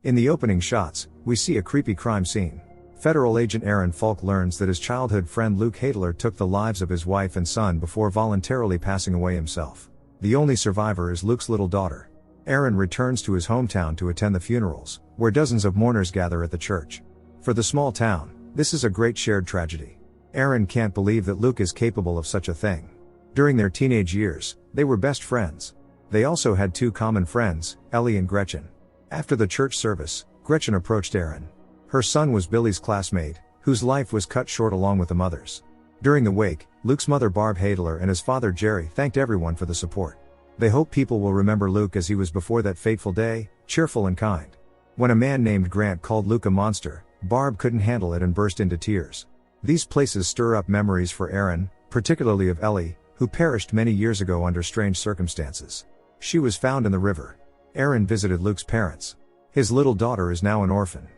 In the opening shots, we see a creepy crime scene. Federal agent Aaron Falk learns that his childhood friend Luke Hadler took the lives of his wife and son before voluntarily passing away himself. The only survivor is Luke's little daughter. Aaron returns to his hometown to attend the funerals, where dozens of mourners gather at the church. For the small town, this is a great shared tragedy. Aaron can't believe that Luke is capable of such a thing. During their teenage years, they were best friends. They also had two common friends, Ellie and Gretchen. After the church service, Gretchen approached Aaron. Her son was Billy's classmate, whose life was cut short along with the mother's. During the wake, Luke's mother Barb Hadler and his father Jerry thanked everyone for the support. They hope people will remember Luke as he was before that fateful day, cheerful and kind. When a man named Grant called Luke a monster, Barb couldn't handle it and burst into tears. These places stir up memories for Aaron, particularly of Ellie, who perished many years ago under strange circumstances. She was found in the river. Aaron visited Luke's parents. His little daughter is now an orphan.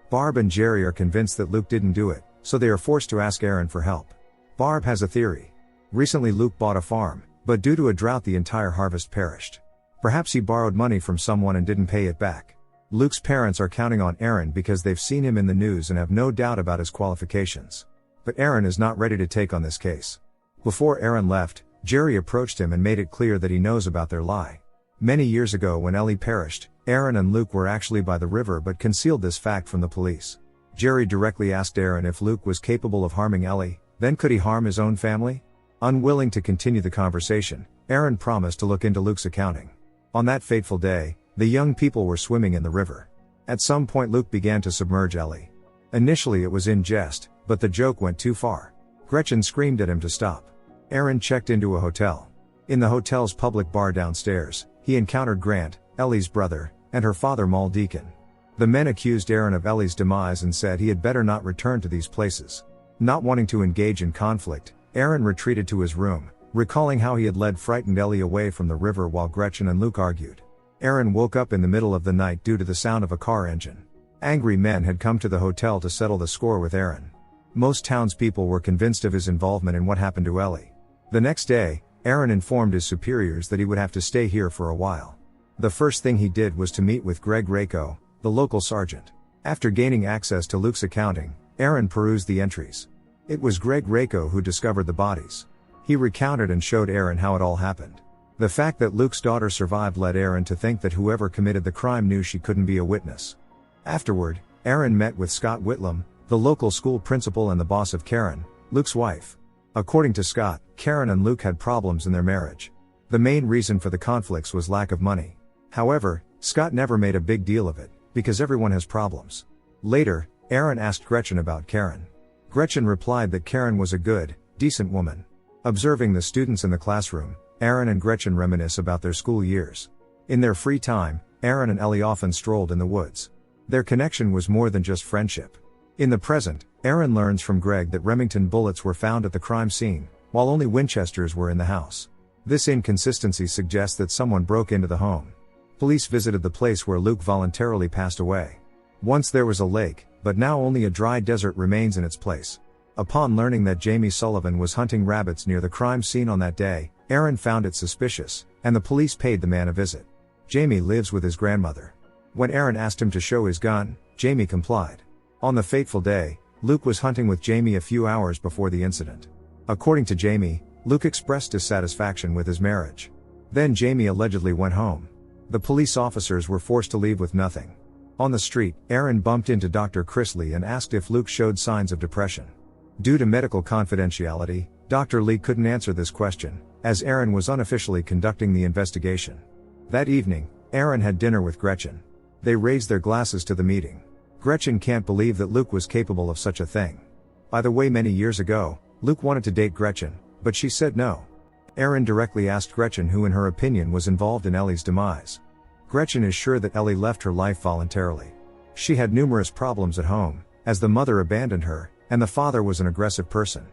Barb and Jerry are convinced that Luke didn't do it, so they are forced to ask Aaron for help. Barb has a theory. Recently Luke bought a farm, but due to a drought the entire harvest perished. Perhaps he borrowed money from someone and didn't pay it back. Luke's parents are counting on Aaron because they've seen him in the news and have no doubt about his qualifications. But Aaron is not ready to take on this case. Before Aaron left, Jerry approached him and made it clear that he knows about their lie. Many years ago when Ellie perished, Aaron and Luke were actually by the river but concealed this fact from the police. Jerry directly asked Aaron if Luke was capable of harming Ellie, then could he harm his own family? Unwilling to continue the conversation, Aaron promised to look into Luke's accounting. On that fateful day, the young people were swimming in the river. At some point Luke began to submerge Ellie. Initially it was in jest, but the joke went too far. Gretchen screamed at him to stop. Aaron checked into a hotel. In the hotel's public bar downstairs, he encountered Grant, Ellie's brother, and her father Mal Deacon. The men accused Aaron of Ellie's demise and said he had better not return to these places. Not wanting to engage in conflict, Aaron retreated to his room, recalling how he had led frightened Ellie away from the river while Gretchen and Luke argued. Aaron woke up in the middle of the night due to the sound of a car engine. Angry men had come to the hotel to settle the score with Aaron. Most townspeople were convinced of his involvement in what happened to Ellie. The next day, Aaron informed his superiors that he would have to stay here for a while. The first thing he did was to meet with Greg Rako, the local sergeant. After gaining access to Luke's accounting, Aaron perused the entries. It was Greg Rako who discovered the bodies. He recounted and showed Aaron how it all happened. The fact that Luke's daughter survived led Aaron to think that whoever committed the crime knew she couldn't be a witness. Afterward, Aaron met with Scott Whitlam, the local school principal and the boss of Karen, Luke's wife. According to Scott, Karen and Luke had problems in their marriage. The main reason for the conflicts was lack of money. However, Scott never made a big deal of it, because everyone has problems. Later, Aaron asked Gretchen about Karen. Gretchen replied that Karen was a good, decent woman. Observing the students in the classroom, Aaron and Gretchen reminisce about their school years. In their free time, Aaron and Ellie often strolled in the woods. Their connection was more than just friendship. In the present, Aaron learns from Greg that Remington bullets were found at the crime scene, while only Winchesters were in the house. This inconsistency suggests that someone broke into the home. Police visited the place where Luke voluntarily passed away. Once there was a lake, but now only a dry desert remains in its place. Upon learning that Jamie Sullivan was hunting rabbits near the crime scene on that day, Aaron found it suspicious, and the police paid the man a visit. Jamie lives with his grandmother. When Aaron asked him to show his gun, Jamie complied. On the fateful day, Luke was hunting with Jamie a few hours before the incident. According to Jamie, Luke expressed dissatisfaction with his marriage. Then Jamie allegedly went home. The police officers were forced to leave with nothing. On the street, Aaron bumped into Dr. Chris Lee and asked if Luke showed signs of depression. Due to medical confidentiality, Dr. Lee couldn't answer this question, as Aaron was unofficially conducting the investigation. That evening, Aaron had dinner with Gretchen. They raised their glasses to the meeting. Gretchen can't believe that Luke was capable of such a thing. By the way, many years ago, Luke wanted to date Gretchen, but she said no. Aaron directly asked Gretchen who in her opinion was involved in Ellie's demise. Gretchen is sure that Ellie left her life voluntarily. She had numerous problems at home, as the mother abandoned her, and the father was an aggressive person.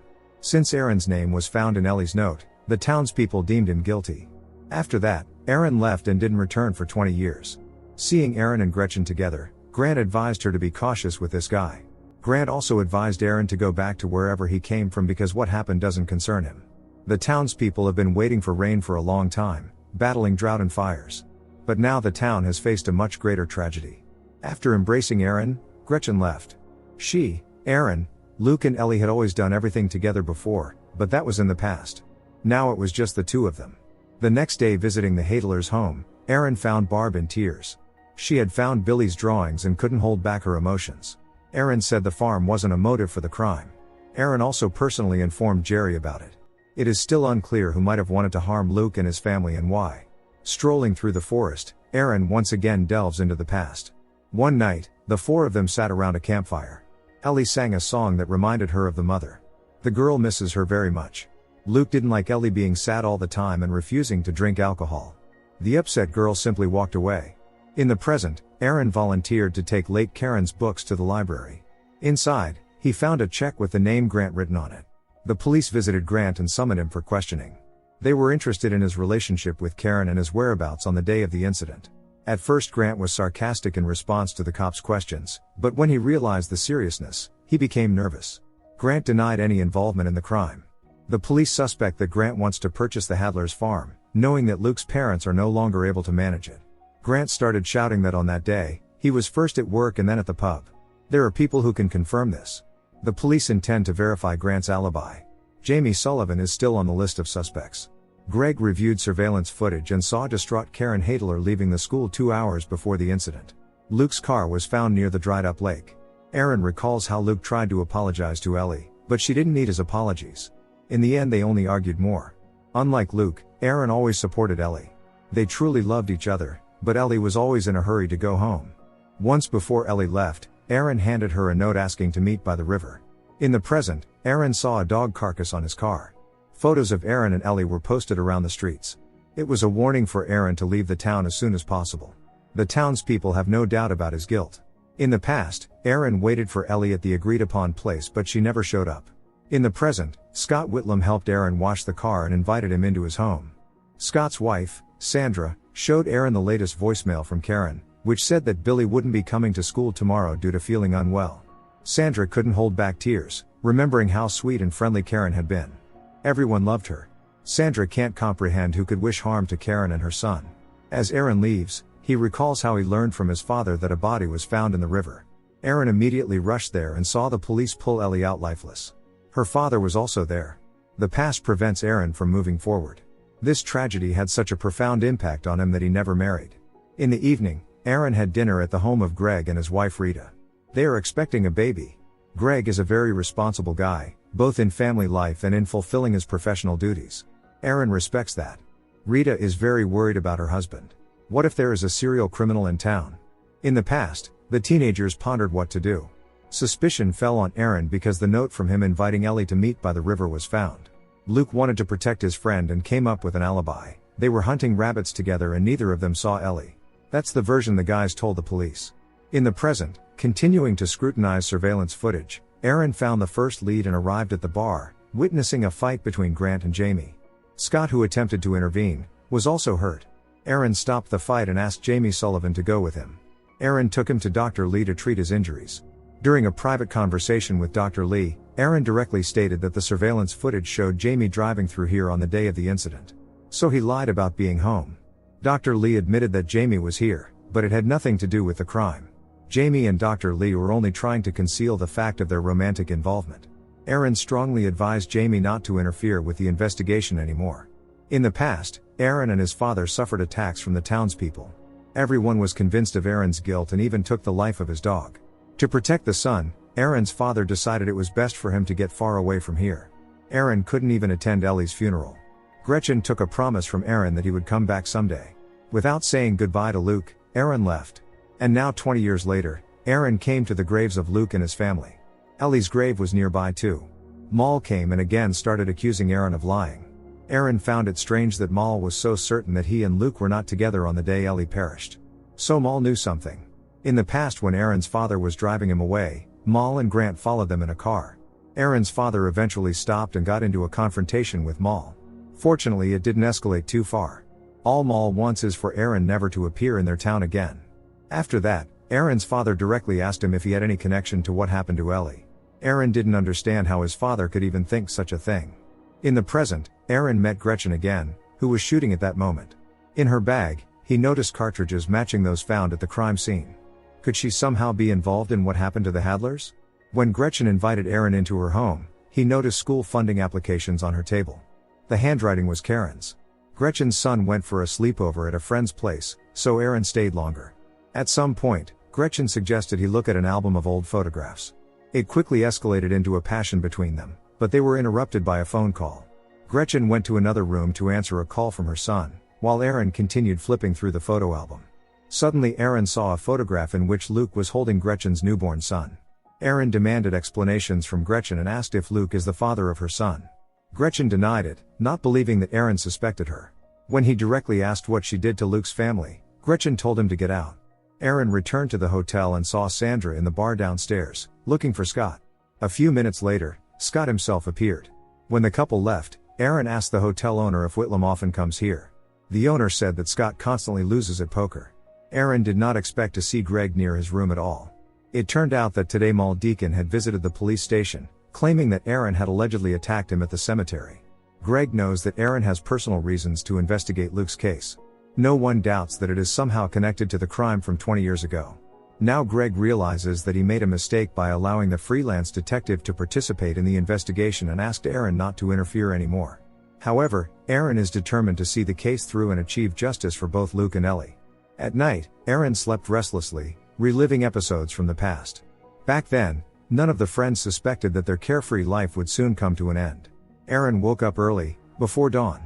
Since Aaron's name was found in Ellie's note, the townspeople deemed him guilty. After that, Aaron left and didn't return for 20 years. Seeing Aaron and Gretchen together, Grant advised her to be cautious with this guy. Grant also advised Aaron to go back to wherever he came from because what happened doesn't concern him. The townspeople have been waiting for rain for a long time, battling drought and fires. But now the town has faced a much greater tragedy. After embracing Aaron, Gretchen left. She, Aaron, Luke and Ellie had always done everything together before, but that was in the past. Now it was just the two of them. The next day, visiting the Hadler's home, Aaron found Barb in tears. She had found Billy's drawings and couldn't hold back her emotions. Aaron said the farm wasn't a motive for the crime. Aaron also personally informed Jerry about it. It is still unclear who might have wanted to harm Luke and his family and why. Strolling through the forest, Aaron once again delves into the past. One night, the four of them sat around a campfire. Ellie sang a song that reminded her of the mother. The girl misses her very much. Luke didn't like Ellie being sad all the time and refusing to drink alcohol. The upset girl simply walked away. In the present, Aaron volunteered to take late Karen's books to the library. Inside, he found a check with the name Grant written on it. The police visited Grant and summoned him for questioning. They were interested in his relationship with Karen and his whereabouts on the day of the incident. At first, Grant was sarcastic in response to the cops' questions, but when he realized the seriousness, he became nervous. Grant denied any involvement in the crime. The police suspect that Grant wants to purchase the Hadler's farm, knowing that Luke's parents are no longer able to manage it. Grant started shouting that on that day, he was first at work and then at the pub. There are people who can confirm this. The police intend to verify Grant's alibi. Jamie Sullivan is still on the list of suspects. Greg reviewed surveillance footage and saw distraught Karen Hadler leaving the school 2 hours before the incident. Luke's car was found near the dried-up lake. Aaron recalls how Luke tried to apologize to Ellie, but she didn't need his apologies. In the end, they only argued more. Unlike Luke, Aaron always supported Ellie. They truly loved each other, but Ellie was always in a hurry to go home. Once before Ellie left, Aaron handed her a note asking to meet by the river. In the present, Aaron saw a dog carcass on his car. Photos of Aaron and Ellie were posted around the streets. It was a warning for Aaron to leave the town as soon as possible. The townspeople have no doubt about his guilt. In the past, Aaron waited for Ellie at the agreed-upon place, but she never showed up. In the present, Scott Whitlam helped Aaron wash the car and invited him into his home. Scott's wife, Sandra, showed Aaron the latest voicemail from Karen, which said that Billy wouldn't be coming to school tomorrow due to feeling unwell. Sandra couldn't hold back tears, remembering how sweet and friendly Karen had been. Everyone loved her. Sandra can't comprehend who could wish harm to Karen and her son. As Aaron leaves, he recalls how he learned from his father that a body was found in the river. Aaron immediately rushed there and saw the police pull Ellie out lifeless. Her father was also there. The past prevents Aaron from moving forward. This tragedy had such a profound impact on him that he never married. In the evening, Aaron had dinner at the home of Greg and his wife Rita. They are expecting a baby. Greg is a very responsible guy, both in family life and in fulfilling his professional duties. Aaron respects that. Rita is very worried about her husband. What if there is a serial criminal in town? In the past, the teenagers pondered what to do. Suspicion fell on Aaron because the note from him inviting Ellie to meet by the river was found. Luke wanted to protect his friend and came up with an alibi. They were hunting rabbits together and neither of them saw Ellie. That's the version the guys told the police. In the present, continuing to scrutinize surveillance footage, Aaron found the first lead and arrived at the bar, witnessing a fight between Grant and Jamie. Scott, who attempted to intervene, was also hurt. Aaron stopped the fight and asked Jamie Sullivan to go with him. Aaron took him to Dr. Lee to treat his injuries. During a private conversation with Dr. Lee, Aaron directly stated that the surveillance footage showed Jamie driving through here on the day of the incident. So he lied about being home. Dr. Lee admitted that Jamie was here, but it had nothing to do with the crime. Jamie and Dr. Lee were only trying to conceal the fact of their romantic involvement. Aaron strongly advised Jamie not to interfere with the investigation anymore. In the past, Aaron and his father suffered attacks from the townspeople. Everyone was convinced of Aaron's guilt and even took the life of his dog. To protect the son, Aaron's father decided it was best for him to get far away from here. Aaron couldn't even attend Ellie's funeral. Gretchen took a promise from Aaron that he would come back someday. Without saying goodbye to Luke, Aaron left. And now 20 years later, Aaron came to the graves of Luke and his family. Ellie's grave was nearby too. Mal came and again started accusing Aaron of lying. Aaron found it strange that Mal was so certain that he and Luke were not together on the day Ellie perished. So Mal knew something. In the past, when Aaron's father was driving him away, Mal and Grant followed them in a car. Aaron's father eventually stopped and got into a confrontation with Mal. Fortunately, it didn't escalate too far. All Mal wants is for Aaron never to appear in their town again. After that, Aaron's father directly asked him if he had any connection to what happened to Ellie. Aaron didn't understand how his father could even think such a thing. In the present, Aaron met Gretchen again, who was shooting at that moment. In her bag, he noticed cartridges matching those found at the crime scene. Could she somehow be involved in what happened to the Hadlers? When Gretchen invited Aaron into her home, he noticed school funding applications on her table. The handwriting was Karen's. Gretchen's son went for a sleepover at a friend's place, so Aaron stayed longer. At some point, Gretchen suggested he look at an album of old photographs. It quickly escalated into a passion between them, but they were interrupted by a phone call. Gretchen went to another room to answer a call from her son, while Aaron continued flipping through the photo album. Suddenly Aaron saw a photograph in which Luke was holding Gretchen's newborn son. Aaron demanded explanations from Gretchen and asked if Luke is the father of her son. Gretchen denied it, not believing that Aaron suspected her. When he directly asked what she did to Luke's family, Gretchen told him to get out. Aaron returned to the hotel and saw Sandra in the bar downstairs, looking for Scott. A few minutes later, Scott himself appeared. When the couple left, Aaron asked the hotel owner if Whitlam often comes here. The owner said that Scott constantly loses at poker. Aaron did not expect to see Greg near his room at all. It turned out that today Mal Deacon had visited the police station, claiming that Aaron had allegedly attacked him at the cemetery. Greg knows that Aaron has personal reasons to investigate Luke's case. No one doubts that it is somehow connected to the crime from 20 years ago. Now Greg realizes that he made a mistake by allowing the freelance detective to participate in the investigation and asked Aaron not to interfere anymore. However, Aaron is determined to see the case through and achieve justice for both Luke and Ellie. At night, Aaron slept restlessly, reliving episodes from the past. Back then, none of the friends suspected that their carefree life would soon come to an end. Aaron woke up early, before dawn.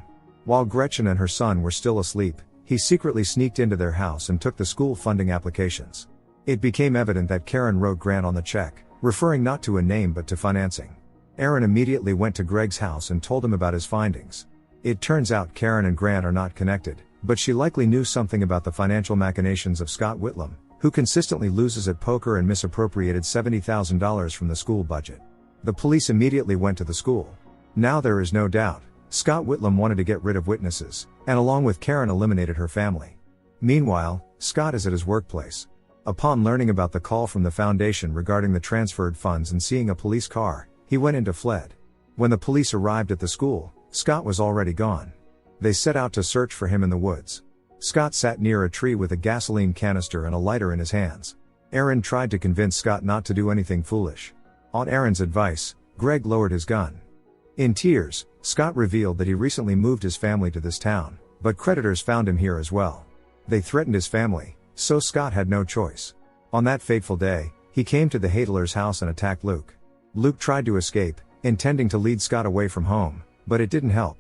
While Gretchen and her son were still asleep, he secretly sneaked into their house and took the school funding applications. It became evident that Karen wrote Grant on the check, referring not to a name but to financing. Aaron immediately went to Greg's house and told him about his findings. It turns out Karen and Grant are not connected, but she likely knew something about the financial machinations of Scott Whitlam, who consistently loses at poker and misappropriated $70,000 from the school budget. The police immediately went to the school. Now there is no doubt, Scott Whitlam wanted to get rid of witnesses, and along with Karen eliminated her family. Meanwhile, Scott is at his workplace. Upon learning about the call from the foundation regarding the transferred funds and seeing a police car, he went into fled. When the police arrived at the school, Scott was already gone. They set out to search for him in the woods. Scott sat near a tree with a gasoline canister and a lighter in his hands. Aaron tried to convince Scott not to do anything foolish. On Aaron's advice, Greg lowered his gun. In tears, Scott revealed that he recently moved his family to this town, but creditors found him here as well. They threatened his family, so Scott had no choice. On that fateful day, he came to the Hadlers' house and attacked Luke. Luke tried to escape, intending to lead Scott away from home, but it didn't help.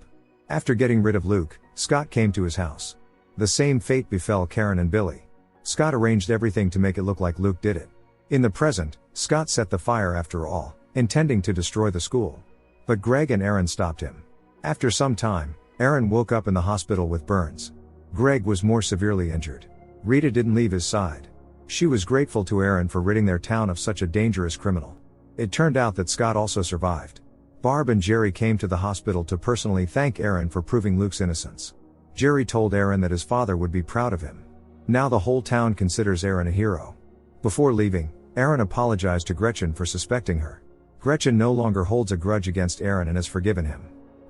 After getting rid of Luke, Scott came to his house. The same fate befell Karen and Billy. Scott arranged everything to make it look like Luke did it. In the present, Scott set the fire after all, intending to destroy the school. But Greg and Aaron stopped him. After some time, Aaron woke up in the hospital with burns. Greg was more severely injured. Rita didn't leave his side. She was grateful to Aaron for ridding their town of such a dangerous criminal. It turned out that Scott also survived. Barb and Jerry came to the hospital to personally thank Aaron for proving Luke's innocence. Jerry told Aaron that his father would be proud of him. Now the whole town considers Aaron a hero. Before leaving, Aaron apologized to Gretchen for suspecting her. Gretchen no longer holds a grudge against Aaron and has forgiven him.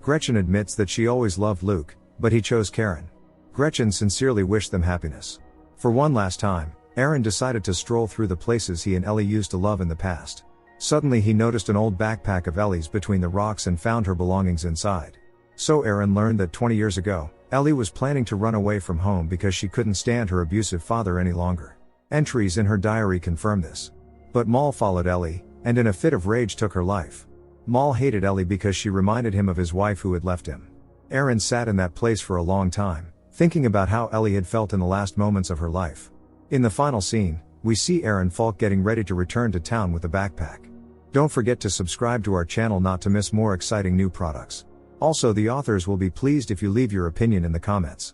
Gretchen admits that she always loved Luke, but he chose Karen. Gretchen sincerely wished them happiness. For one last time, Aaron decided to stroll through the places he and Ellie used to love in the past. Suddenly he noticed an old backpack of Ellie's between the rocks and found her belongings inside. So Aaron learned that 20 years ago, Ellie was planning to run away from home because she couldn't stand her abusive father any longer. Entries in her diary confirm this. But Mal followed Ellie, and in a fit of rage took her life. Mal hated Ellie because she reminded him of his wife who had left him. Aaron sat in that place for a long time, thinking about how Ellie had felt in the last moments of her life. In the final scene, we see Aaron Falk getting ready to return to town with a backpack. Don't forget to subscribe to our channel not to miss more exciting new products. Also, the authors will be pleased if you leave your opinion in the comments.